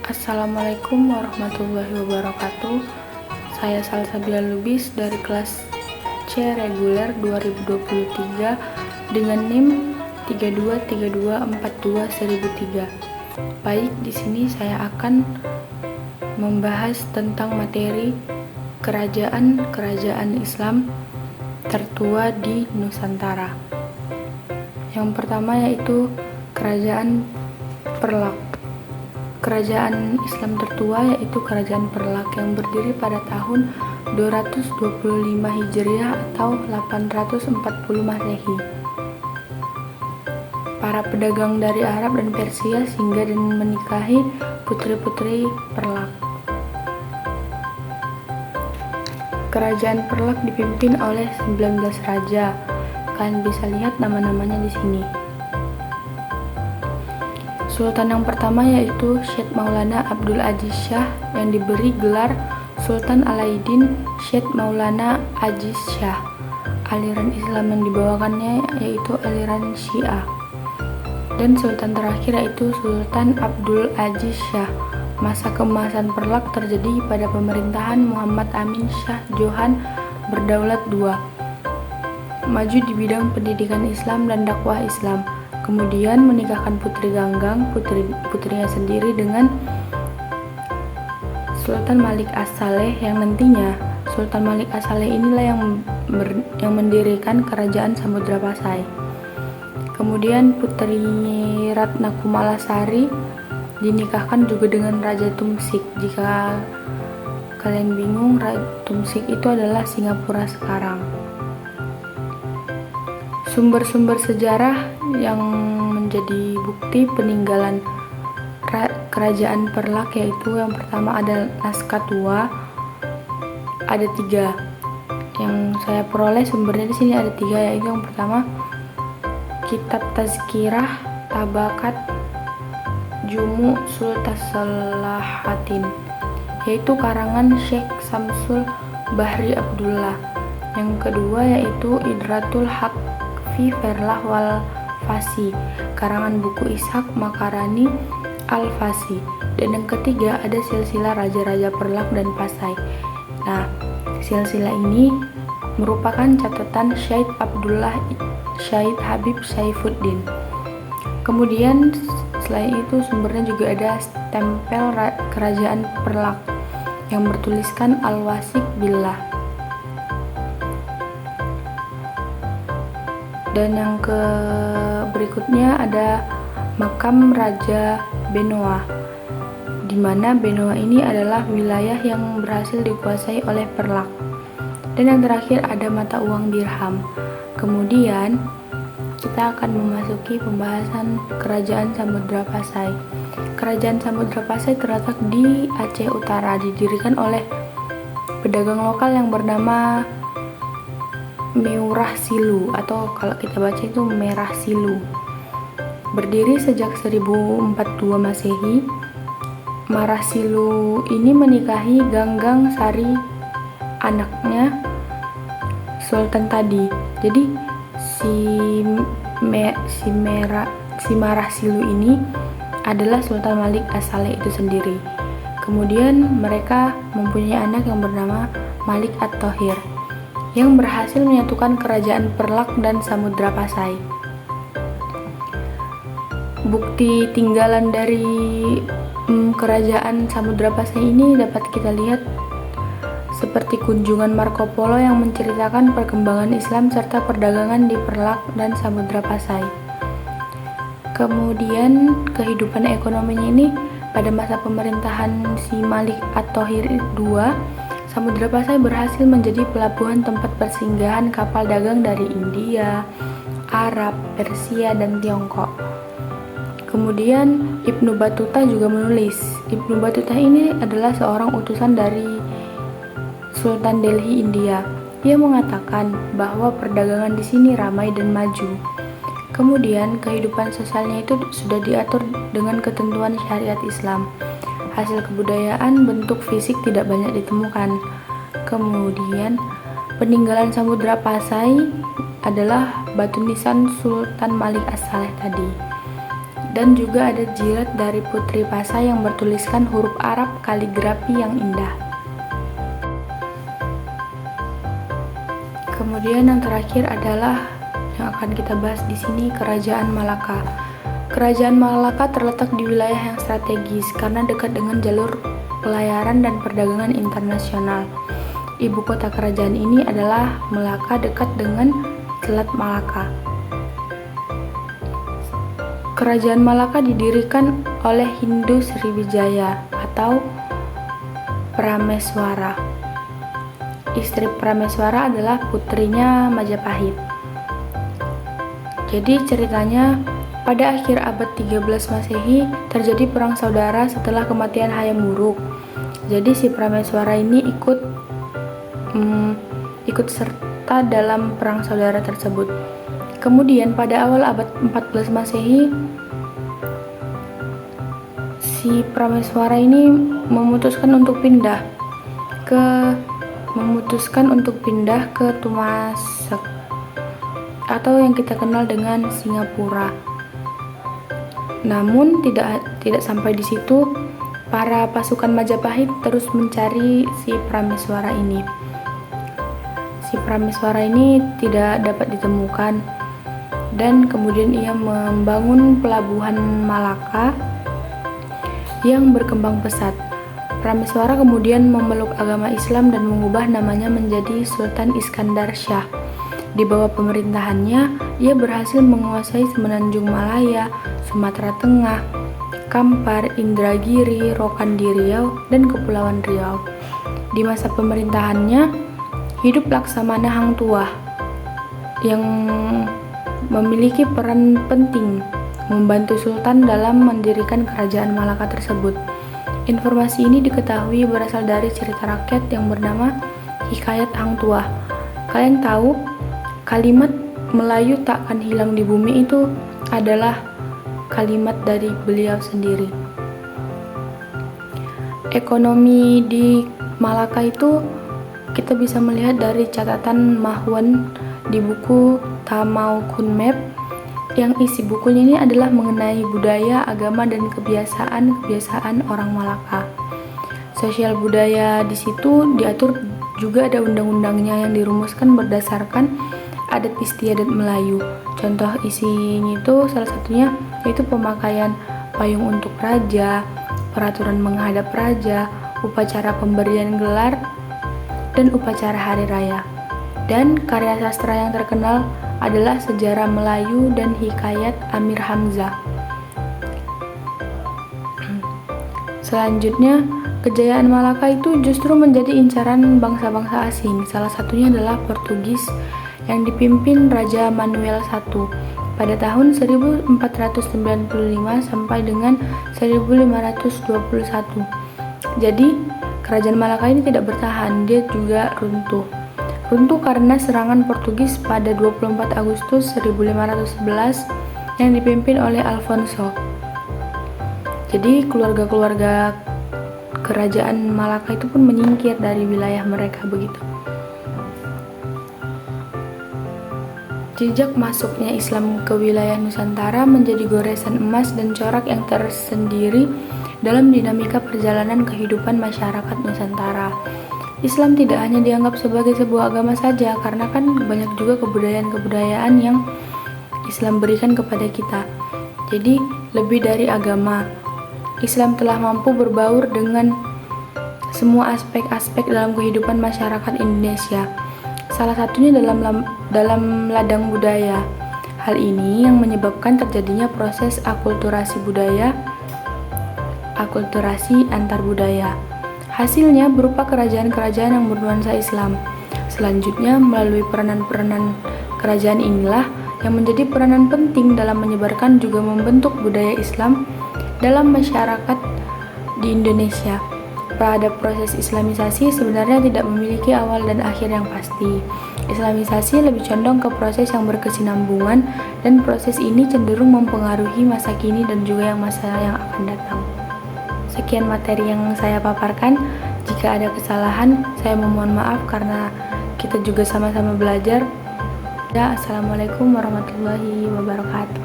Assalamualaikum warahmatullahi wabarakatuh. Saya Salsabila Lubis dari kelas C reguler 2023 dengan NIM 3232421003. Baik, di sini saya akan membahas tentang materi kerajaan Islam tertua di Nusantara. Yang pertama yaitu Kerajaan Perlak. Kerajaan Islam tertua yaitu Kerajaan Perlak yang berdiri pada tahun 225 Hijriah atau 840 Masehi. Para pedagang dari Arab dan Persia singgah dan menikahi putri-putri Perlak. Kerajaan Perlak dipimpin oleh 19 raja. Kalian bisa lihat nama-namanya di sini. Sultan yang pertama yaitu Syed Maulana Abdul Aziz Shah yang diberi gelar Sultan Alauddin Syed Maulana Aziz Shah. Aliran Islam yang dibawakannya yaitu aliran Syiah. Dan sultan terakhir yaitu Sultan Abdul Aziz Shah. Masa keemasan Perlak terjadi pada pemerintahan Muhammad Amin Shah Johan Berdaulat II. Maju di bidang pendidikan Islam dan dakwah Islam. Kemudian menikahkan Putri Ganggang, putrinya sendiri dengan Sultan Malik As-Saleh yang nantinya Sultan Malik As-Saleh inilah yang mendirikan kerajaan Samudra Pasai. Kemudian Putri Ratna Kumalasari dinikahkan juga dengan Raja Tumsik. Jika kalian bingung, Tumsik itu adalah Singapura sekarang. Sumber-sumber sejarah yang menjadi bukti peninggalan kerajaan Perlak yaitu yang pertama ada naskah tua, ada 3. Yang saya peroleh sumbernya di sini ada 3, yaitu yang pertama Kitab Tazkirah Tabakat Jumu Sultasalahatin, yaitu karangan Syekh Samsul Bahri Abdullah. Yang kedua yaitu Idratul Haq fi Ferlah wal Fasi, karangan buku Ishaq Makarani Al-Fasi. Dan yang ketiga ada silsilah raja-raja Perlak dan Pasai. Nah, silsilah ini merupakan catatan Syed Abdullah Syed Habib Saifuddin. Kemudian selain itu sumbernya juga ada stempel kerajaan Perlak yang bertuliskan Al-Wasik Billah. Dan yang berikutnya ada makam Raja Benoa, di mana Benoa ini adalah wilayah yang berhasil dikuasai oleh Perlak. Dan yang terakhir ada mata uang dirham. Kemudian kita akan memasuki pembahasan Kerajaan Samudra Pasai. Kerajaan Samudra Pasai terletak di Aceh Utara, didirikan oleh pedagang lokal yang bernama Meurah Silu, atau kalau kita baca itu Merah Silu. Berdiri sejak 1042 Masehi. Merah Silu ini menikahi Ganggang Sari, anaknya Sultan tadi. Jadi si Merah Silu ini adalah Sultan Malik As-Saleh itu sendiri. Kemudian mereka mempunyai anak yang bernama Malik At-Thohir yang berhasil menyatukan kerajaan Perlak dan Samudra Pasai. Bukti tinggalan dari kerajaan Samudra Pasai ini dapat kita lihat seperti kunjungan Marco Polo yang menceritakan perkembangan Islam serta perdagangan di Perlak dan Samudra Pasai. Kemudian kehidupan ekonominya ini pada masa pemerintahan si Malik At-Thohir II, Samudra Pasai berhasil menjadi pelabuhan tempat persinggahan kapal dagang dari India, Arab, Persia, dan Tiongkok. Kemudian Ibnu Battuta juga menulis. Ibnu Battuta ini adalah seorang utusan dari Sultan Delhi, India. Ia mengatakan bahwa perdagangan di sini ramai dan maju. Kemudian kehidupan sosialnya itu sudah diatur dengan ketentuan syariat Islam. Hasil kebudayaan bentuk fisik tidak banyak ditemukan. Kemudian peninggalan Samudra Pasai adalah batu nisan Sultan Malik As-Saleh tadi. Dan juga ada jirat dari Putri Pasa yang bertuliskan huruf Arab kaligrafi yang indah. Kemudian yang terakhir adalah yang akan kita bahas di sini, Kerajaan Malaka. Kerajaan Malaka terletak di wilayah yang strategis karena dekat dengan jalur pelayaran dan perdagangan internasional. Ibu kota kerajaan ini adalah Melaka, dekat dengan Selat Malaka. Kerajaan Malaka didirikan oleh Hindu Sriwijaya atau Prameswara. Istri Prameswara adalah putrinya Majapahit. Jadi ceritanya, pada akhir abad 13 Masehi terjadi perang saudara setelah kematian Hayam Wuruk. Jadi si Prameswara ini ikut serta dalam perang saudara tersebut. Kemudian pada awal abad 14 Masehi, si Prameswara ini memutuskan untuk pindah ke Tumasek atau yang kita kenal dengan Singapura. Namun tidak sampai di situ, para pasukan Majapahit terus mencari si Prameswara ini. Si Prameswara ini tidak dapat ditemukan, dan kemudian ia membangun pelabuhan Malaka yang berkembang pesat. Prameswara kemudian memeluk agama Islam dan mengubah namanya menjadi Sultan Iskandar Shah. Di bawah pemerintahannya, ia berhasil menguasai Semenanjung Malaya, Sumatera Tengah, Kampar, Indragiri, Rokan di Riau, dan Kepulauan Riau. Di masa pemerintahannya, hidup Laksamana Hang Tuah yang memiliki peran penting membantu Sultan dalam mendirikan kerajaan Malaka tersebut. Informasi ini diketahui berasal dari cerita rakyat yang bernama Hikayat Hang Tuah. Kalian tahu, kalimat Melayu takkan hilang di bumi itu adalah kalimat dari beliau sendiri. Ekonomi di Malaka itu kita bisa melihat dari catatan Mahwan di buku Tamau Kun Map, yang isi bukunya ini adalah mengenai budaya, agama, dan kebiasaan orang Malaka. Sosial budaya di situ diatur, juga ada undang-undangnya yang dirumuskan berdasarkan adat istiadat Melayu. Contoh isinya itu salah satunya yaitu pemakaian payung untuk raja, peraturan menghadap raja, upacara pemberian gelar, dan upacara hari raya. Dan karya sastra yang terkenal adalah Sejarah Melayu dan Hikayat Amir Hamzah. Selanjutnya, kejayaan Malaka itu justru menjadi incaran bangsa-bangsa asing. Salah satunya adalah Portugis yang dipimpin Raja Manuel I pada tahun 1495 sampai dengan 1521. Jadi, kerajaan Malaka ini tidak bertahan, dia juga runtuh. Runtuh karena serangan Portugis pada 24 Agustus 1511 yang dipimpin oleh Alfonso. Jadi, keluarga-keluarga kerajaan Malaka itu pun menyingkir dari wilayah mereka begitu. Jejak masuknya Islam ke wilayah Nusantara menjadi goresan emas dan corak yang tersendiri dalam dinamika perjalanan kehidupan masyarakat Nusantara. Islam tidak hanya dianggap sebagai sebuah agama saja, karena kan banyak juga kebudayaan-kebudayaan yang Islam berikan kepada kita. Jadi, lebih dari agama, Islam telah mampu berbaur dengan semua aspek-aspek dalam kehidupan masyarakat Indonesia. Salah satunya dalam ladang budaya. Hal ini yang menyebabkan terjadinya proses akulturasi budaya, akulturasi antar budaya. Hasilnya berupa kerajaan-kerajaan yang bernuansa Islam. Selanjutnya, melalui peranan-peranan kerajaan inilah yang menjadi peranan penting dalam menyebarkan juga membentuk budaya Islam dalam masyarakat di Indonesia. Pada proses Islamisasi sebenarnya tidak memiliki awal dan akhir yang pasti. Islamisasi lebih condong ke proses yang berkesinambungan, dan proses ini cenderung mempengaruhi masa kini dan juga masa yang akan datang. Sekian materi yang saya paparkan. Jika ada kesalahan, saya memohon maaf karena kita juga sama-sama belajar. Assalamualaikum warahmatullahi wabarakatuh.